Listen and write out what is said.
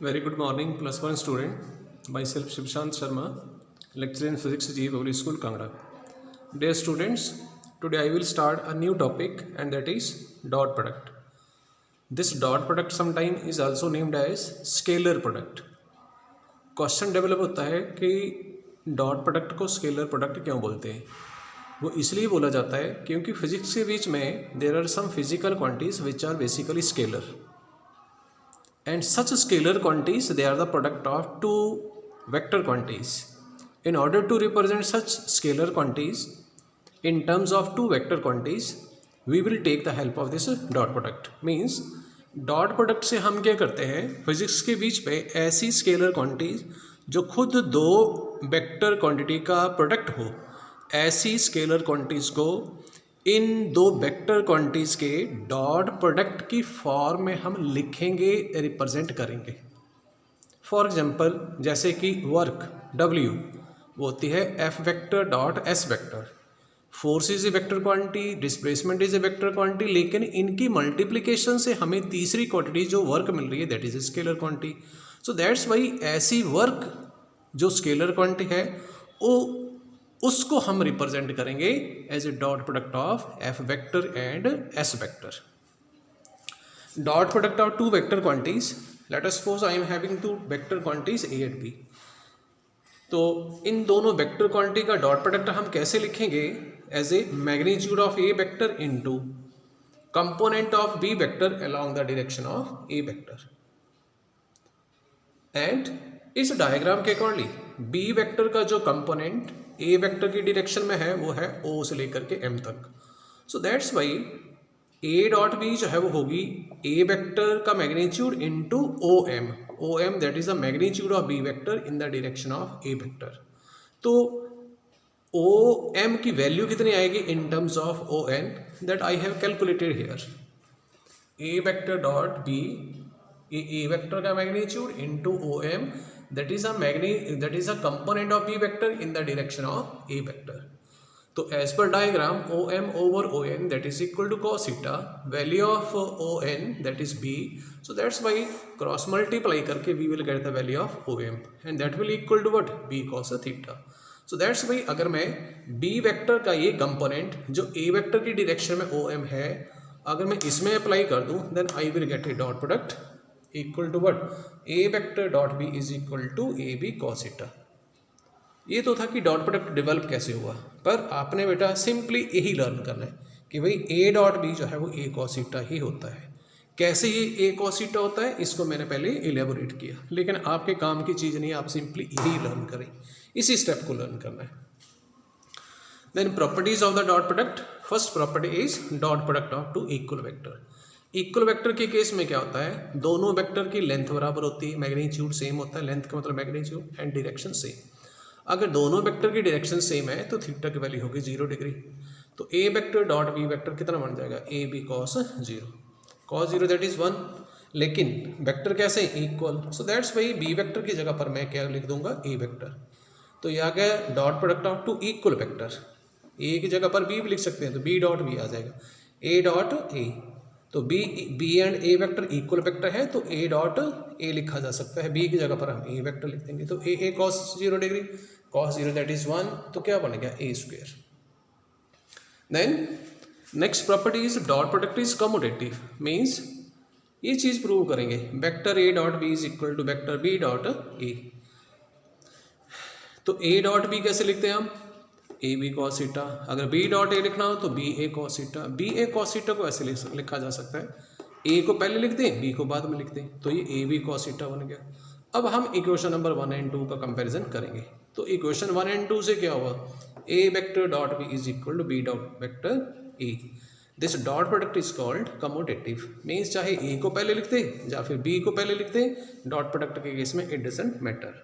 Very good morning, plus one student. Myself Shivshant Sharma, lecturer in physics, G Public School, Kangra. Dear students, today I will start a new topic, and that is dot product. This dot product sometime is also named as scalar product. Question develop होता है कि dot product को scalar product क्यों बोलते हैं। वो इसलिए बोला जाता है क्योंकि फिजिक्स के बीच में there are some physical quantities which are basically scalar, and such scalar quantities, they are the product of two vector quantities. In order to represent such scalar quantities in terms of two vector quantities, we will take the help of this dot product. Means dot product से हम क्या करते हैं, physics के बीच पे ऐसी scalar quantities जो खुद दो वेक्टर क्वांटिटी का प्रोडक्ट हो, ऐसी स्केलर क्वांटिटीज को इन दो वेक्टर क्वांटिटीज के डॉट प्रोडक्ट की फॉर्म में हम लिखेंगे, रिप्रेजेंट करेंगे। फॉर एग्जांपल जैसे कि वर्क W वो होती है F vector dot S vector. Force is a vector quantity, displacement is a vector quantity, लेकिन इनकी मल्टीप्लिकेशन से हमें तीसरी क्वांटिटी जो वर्क मिल रही है that is a scalar quantity. So that's why ऐसी वर्क जो स्केलर क्वांटिटी है वो उसको हम रिप्रेजेंट करेंगे as a dot product of F vector and S vector. Dot product of two vector quantities, let us suppose I am having two vector quantities A and B। तो इन दोनों vector quantity का dot product हम कैसे लिखेंगे, as a magnitude of A vector into component of B vector along the direction of A vector. And इस diagram के accordingly B vector का जो कंपोनेंट A वेक्टर की डायरेक्शन में है वो है O से लेकर के M तक। So that's why A dot B जो है वो होगी A वेक्टर का magnitude into OM। OM that is the magnitude of B vector in the direction of A vector. तो OM की वैल्यू कितनी आएगी in terms of ON, that I have calculated here. A vector dot B, A vector का magnitude into OM that is a component of B vector in the direction of A vector. तो as per diagram OM over ON that is equal to cos theta, value of ON that is B, so that's why cross multiply करके we will get the value of OM and that will equal to what, B cos theta. So that's why अगर मैं B vector का ये component जो A vector की direction में OM है अगर मैं इसमें अप्लाई कर दूँ then I will get a dot product equal to what, A vector dot B is equal to AB cos theta. ये तो था कि डॉट प्रोडक्ट डेवलप कैसे हुआ, पर आपने बेटा सिंपली यही लर्न करना है कि भाई A डॉट B जो है वो A cos थीटा ही होता है। कैसे ये A cos थीटा होता है इसको मैंने पहले इलेबोरेट किया, लेकिन आपके काम की चीज़ नहीं, आप सिंपली यही लर्न करें, इसी स्टेप को लर्न करना है। Then properties of the dot product, first property is dot product of two equal vector. Equal vector के केस में क्या होता है, दोनों वेक्टर की लेंथ बराबर होती है, मैग्नीट्यूड सेम होता है, लेंथ का मतलब मैग्नीट्यूड एंड डायरेक्शन सेम। अगर दोनों वेक्टर की डायरेक्शन सेम है तो थीटा की वैल्यू होगी 0 डिग्री। तो A vector dot B vector कितना बन जाएगा, AB cos 0, cos 0 that is 1, लेकिन वेक्टर कैसे equal, so that's Y B vector की जगह पर मैं क्या लिख दूंगा, A वेक्टर। तो ये आ गया dot product of two equal vector. A की जगह पर B भी लिख सकते हैं तो B डॉट B आ जाएगा, A डॉट A। तो B and A vector equal vector है तो A डॉट A लिखा जा सकता है, B की जगह पर हम A वेक्टर लिख देंगे। तो A cos 0 degree, cos 0 that is 1, तो क्या बन गया A square. Then next property is dot product is commutative, means ये चीज प्रूव करेंगे, vector A dot B is equal to vector B dot A। तो A डॉट B कैसे लिखते हैं हम, AB cos थीटा। अगर B डॉट A लिखना हो तो BA cos theta. BA cos theta को ऐसे लिखा जा सकता है, A को पहले लिख दें B को बाद में लिख दें, तो ये AB cos थीटा बन गया। अब हम इक्वेशन नंबर 1 एंड 2 का कंपैरिजन करेंगे। तो इक्वेशन 1 एंड 2 से क्या हुआ, A vector dot B is equal to B dot vector A। This dot product is called commutative, means चाहे A को पहले लिख दें या फिर B को पहले लिख दें, डॉट प्रोडक्ट के केस में इट डजंट मैटर।